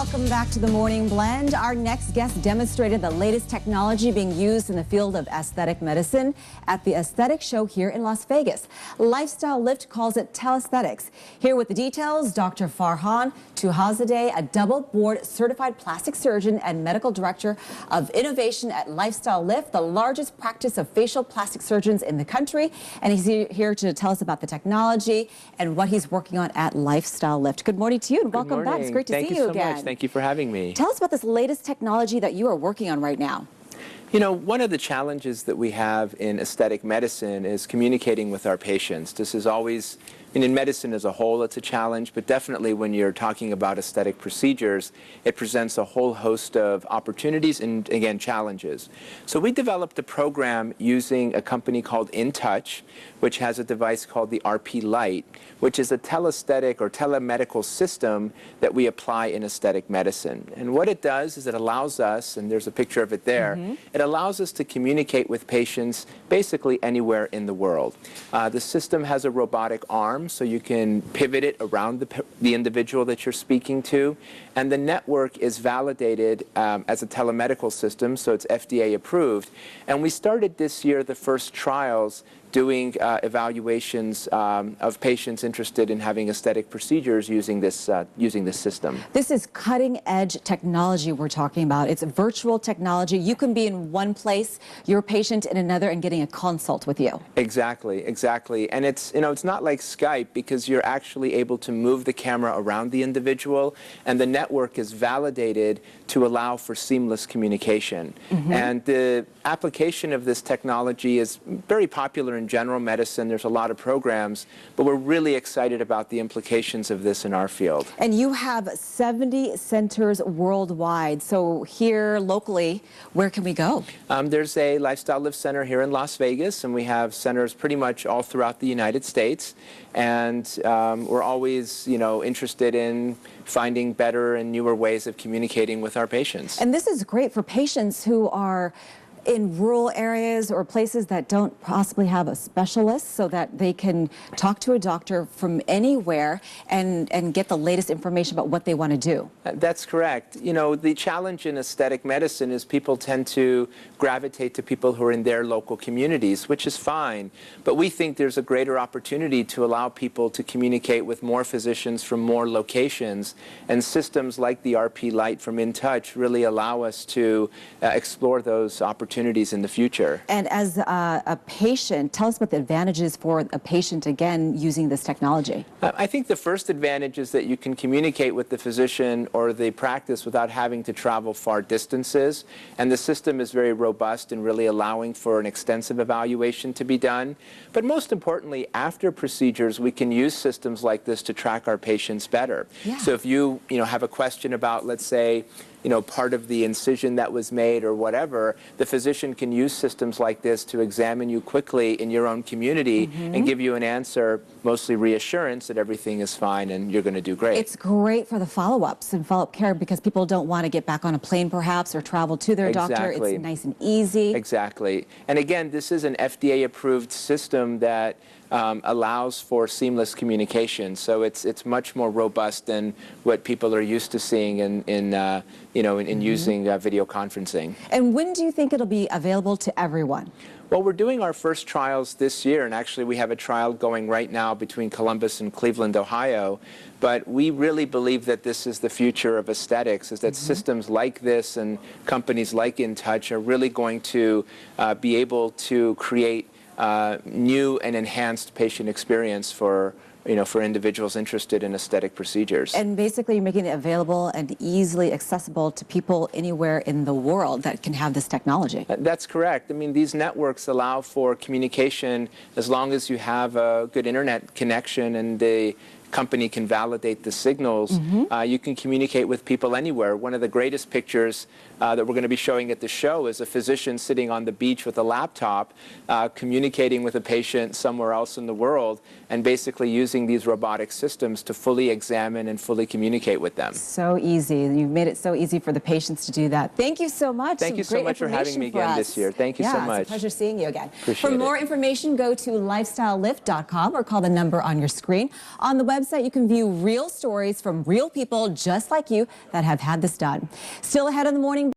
Welcome back to the Morning Blend. Our next guest demonstrated the latest technology being used in the field of aesthetic medicine at the aesthetic show here in Las Vegas. Lifestyle Lift calls it telesthetics. Here with the details, Dr. Farhan Taghizadeh, a double board certified plastic surgeon and medical director of innovation at Lifestyle Lift, the largest practice of facial plastic surgeons in the country. And he's here to tell us about the technology and what he's working on at Lifestyle Lift. Good morning to you and welcome back. It's great to see you again. Thank you for having me. Tell us about this latest technology that you are working on right now. You know, one of the challenges that we have in aesthetic medicine is communicating with our patients. This is always, in medicine as a whole, it's a challenge, but definitely when you're talking about aesthetic procedures, it presents a whole host of opportunities and, again, challenges. So we developed a program using a company called InTouch, which has a device called the RP Lite, which is a telesthetic or telemedical system that we apply in aesthetic medicine. And what it does is it allows us, and there's a picture of it there, it allows us to communicate with patients basically anywhere in the world. The system has a robotic arm, so you can pivot it around the individual that you're speaking to. And the network is validated as a telemedical system, so it's FDA approved. And we started this year the first trials doing evaluations of patients interested in having aesthetic procedures using this system. This is cutting-edge technology we're talking about. It's virtual technology. You can be in one place, your patient in another, and getting a consult with you. Exactly, exactly. And it's, it's not like Skype because you're actually able to move the camera around the individual, and the network is validated to allow for seamless communication. And the application of this technology is very popular in general medicine. There's a lot of programs, but we're really excited about the implications of this in our field. And you have 70 centers worldwide. So here locally, where can we go? There's a Lifestyle Lift Center here in Las Vegas, and we have centers pretty much all throughout the United States. And we're always, interested in finding better and newer ways of communicating with our patients. And this is great for patients who are in rural areas or places that don't possibly have a specialist, so that they can talk to a doctor from anywhere and get the latest information about what they want to do. That's correct. The challenge in aesthetic medicine is people tend to gravitate to people who are in their local communities, which is fine. But we think there's a greater opportunity to allow people to communicate with more physicians from more locations. And systems like the RP Lite from InTouch really allow us to explore those opportunities in the future. And as a patient, tell us about the advantages for a patient, again, using this technology. I think the first advantage is that you can communicate with the physician or the practice without having to travel far distances. And the system is very robust and really allowing for an extensive evaluation to be done. But most importantly, after procedures, we can use systems like this to track our patients better. Yeah. So if you, have a question about, let's say, part of the incision that was made or whatever, the physician can use systems like this to examine you quickly in your own community and give you an answer, mostly reassurance that everything is fine and you're going to do great. It's great for the follow-ups and follow-up care because people don't want to get back on a plane perhaps or travel to their doctor. It's nice and easy. Exactly. And again, this is an FDA-approved system that allows for seamless communication. So it's much more robust than what people are used to seeing in using video conferencing. And when do you think it'll be available to everyone? Well, we're doing our first trials this year, and actually we have a trial going right now between Columbus and Cleveland, Ohio. But we really believe that this is the future of aesthetics, is that systems like this and companies like InTouch are really going to be able to create new and enhanced patient experience for individuals interested in aesthetic procedures. And basically you're making it available and easily accessible to people anywhere in the world that can have this technology. That's correct. I mean, these networks allow for communication as long as you have a good internet connection and the company can validate the signals. You can communicate with people anywhere. One of the greatest pictures that we're going to be showing at the show is a physician sitting on the beach with a laptop communicating with a patient somewhere else in the world and basically using these robotic systems to fully examine and fully communicate with them. So easy. You've made it so easy for the patients to do that. Thank you so much. Thank you so much for having me again this year. Thank you so much. It's a pleasure seeing you again. Appreciate For more information, go to lifestylelift.com or call the number on your screen. On the website, website, you can view real stories from real people just like you that have had this done. Still ahead in the morning.